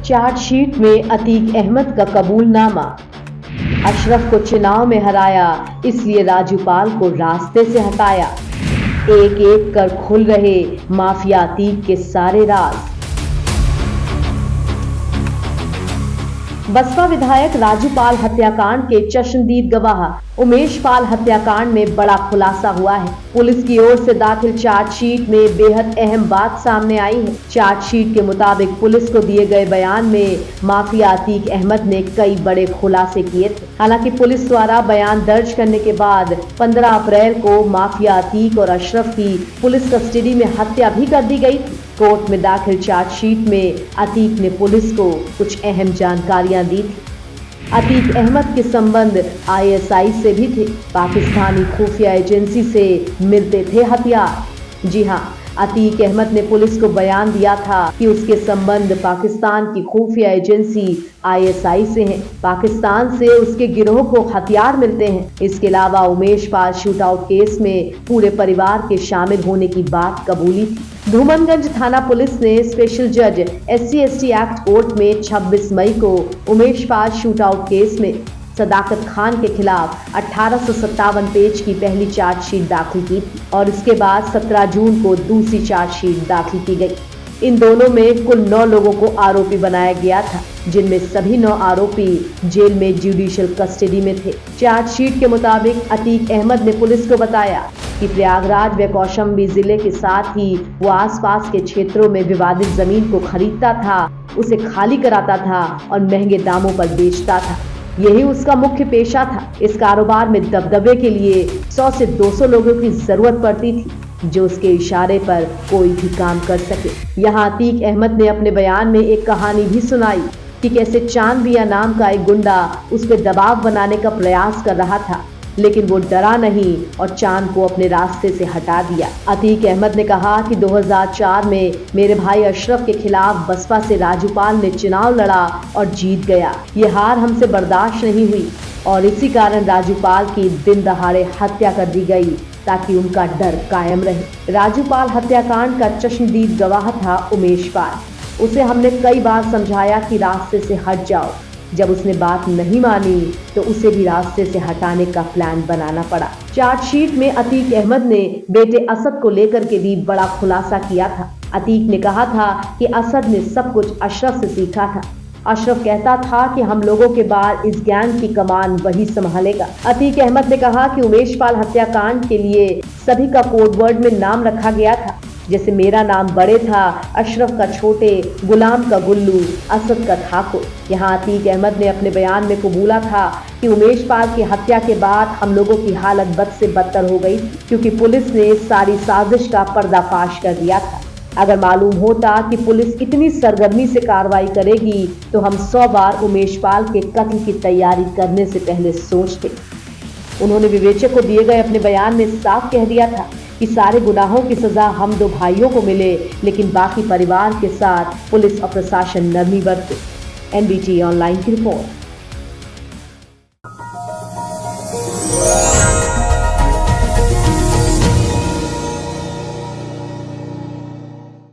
Chargesheet में अतीक अहमद का कबूलनामा। अशरफ को चुनाव में हराया, इसलिए राजूपाल को रास्ते से हटाया। एक एक कर खुल रहे माफिया अतीक के सारे राज। बसपा विधायक राजूपाल हत्याकांड के चश्मदीद गवाह उमेश पाल हत्याकांड में बड़ा खुलासा हुआ है। पुलिस की ओर से दाखिल चार्जशीट में बेहद अहम बात सामने आई है। चार्जशीट के मुताबिक पुलिस को दिए गए बयान में माफिया अतीक अहमद ने कई बड़े खुलासे किए थे। हालांकि पुलिस द्वारा बयान दर्ज करने के बाद 15 अप्रैल को माफिया अतीक और अशरफ की पुलिस कस्टडी में हत्या भी कर दी गई थी। कोर्ट में दाखिल चार्जशीट में अतीक ने पुलिस को कुछ अहम जानकारियां दी थी। अतीक अहमद के संबंध ISI से भी थे। पाकिस्तानी खुफिया एजेंसी से मिलते थे हथियार। जी हां, अतीक अहमद ने पुलिस को बयान दिया था कि उसके संबंध पाकिस्तान की खुफिया एजेंसी ISI से हैं। पाकिस्तान से उसके गिरोह को हथियार मिलते हैं। इसके अलावा उमेश पाल शूटआउट केस में पूरे परिवार के शामिल होने की बात कबूली थी। धूमनगंज थाना पुलिस ने स्पेशल जज SC/ST एक्ट कोर्ट में 26 मई को उमेश पाल शूटआउट केस में सदाकत खान के खिलाफ 1857 पेज की पहली चार्जशीट दाखिल की थी और इसके बाद 17 जून को दूसरी चार्जशीट दाखिल की गई। इन दोनों में कुल 9 लोगों को आरोपी बनाया गया था, जिनमें सभी 9 आरोपी जेल में जुडिशियल कस्टडी में थे। चार्जशीट के मुताबिक अतीक अहमद ने पुलिस को बताया कि प्रयागराज व कौशाम्बी जिले के साथ ही वो आसपास के क्षेत्रों में विवादित जमीन को खरीदता था, उसे खाली कराता था और महंगे दामों पर बेचता था। यही उसका मुख्य पेशा था। इस कारोबार में दबदबे के लिए 100 से 200 लोगों की जरूरत पड़ती थी, जो उसके इशारे पर कोई भी काम कर सके। यहाँ अतीक अहमद ने अपने बयान में एक कहानी भी सुनाई कि कैसे चांद बिया नाम का एक गुंडा उस पर दबाव बनाने का प्रयास कर रहा था, लेकिन वो डरा नहीं और चांद को अपने रास्ते से हटा दिया। अतीक अहमद ने कहा कि 2004 में मेरे भाई अशरफ के खिलाफ बसपा से राजूपाल ने चुनाव लड़ा और जीत गया। ये हार हमसे बर्दाश्त नहीं हुई और इसी कारण राजूपाल की दिन दहाड़े हत्या कर दी गई ताकि उनका डर कायम रहे। राजूपाल हत्याकांड का चश्मदीद गवाह था उमेश पाल। उसे हमने कई बार समझाया कि रास्ते से हट जाओ। जब उसने बात नहीं मानी तो उसे भी रास्ते से हटाने का प्लान बनाना पड़ा। चार्जशीट में अतीक अहमद ने बेटे असद को लेकर के भी बड़ा खुलासा किया था। अतीक ने कहा था कि असद ने सब कुछ अशरफ से सीखा था। अशरफ कहता था कि हम लोगों के बाद इस गैंग की कमान वही संभालेगा। अतीक अहमद ने कहा कि उमेश पाल हत्याकांड के लिए सभी का कोडवर्ड में नाम रखा गया था। जैसे मेरा नाम बड़े था, अशरफ का छोटे, गुलाम का गुल्लू, असद का ठाकुर। यहाँ अतीक अहमद ने अपने बयान में कबूला था कि उमेश पाल की हत्या के बाद हम लोगों की हालत बद से बदतर हो गई, क्योंकि पुलिस ने सारी साजिश का पर्दाफाश कर दिया था। अगर मालूम होता कि पुलिस इतनी सरगर्मी से कार्रवाई करेगी तो हम 100 बार उमेश पाल के कत्ल की तैयारी करने से पहले सोचते। उन्होंने विवेचक को दिए गए अपने बयान में साफ कह दिया था कि सारे गुनाहों की सजा हम 2 भाइयों को मिले, लेकिन बाकी परिवार के साथ पुलिस और प्रशासन नरमी बरते। NBT ऑनलाइन की रिपोर्ट।